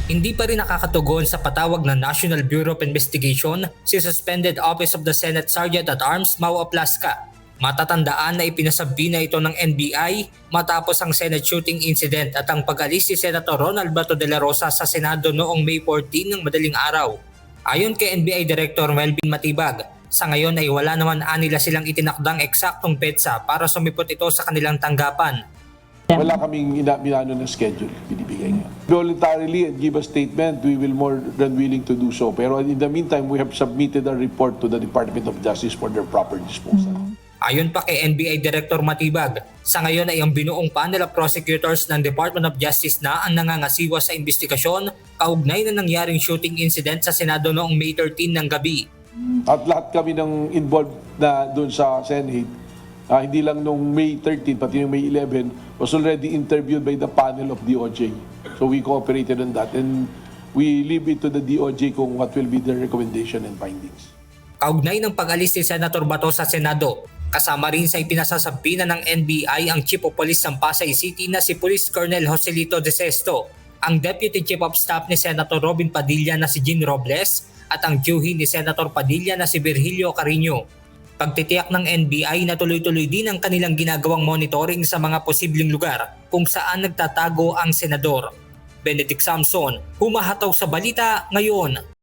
Hindi pa rin nakakatugon sa patawag ng National Bureau of Investigation si Suspended Office of the Senate Sergeant at Arms Mau Aplaska. Matatandaan na ipinasabi na ito ng NBI matapos ang Senate shooting incident at ang pag-alis ni Senator Ronald Bato de la Rosa sa Senado noong May 14 ng madaling araw. Ayon kay NBI Director Melvin Matibag, sa ngayon ay wala naman anila silang itinakdang eksaktong petsa para sumipot ito sa kanilang tanggapan. Wala kaming binano ng schedule, binibigay nga. Voluntarily and give a statement, we will more than willing to do so. Pero in the meantime, we have submitted a report to the Department of Justice for their proper disposal. Ayon pa kay NBI Director Matibag, sa ngayon ay ang binuong panel of prosecutors ng Department of Justice na ang nangangasiwa sa investigasyon kaugnay na nangyaring shooting incident sa Senado noong May 13 ng gabi. At lahat kami ng involved na doon sa Senate, hindi lang nung May 13, pati yung May 11, was already interviewed by the panel of DOJ. So we cooperated on that and we leave it to the DOJ kung what will be their recommendation and findings. Kaugnay ng pag-alis ni Senator Bato sa Senado, kasama rin sa ipinasasabi na ng NBI ang Chief of Police ng Pasay City na si Police Colonel Joselito De Sesto, ang Deputy Chief of Staff ni Senator Robin Padilla na si Jean Robles at ang tiyuhin ni Senator Padilla na si Virgilio Carino. Pagtitiyak ng NBI na tuloy-tuloy din ang kanilang ginagawang monitoring sa mga posibleng lugar kung saan nagtatago ang senador. Benedict Samson, humahataw sa balita ngayon.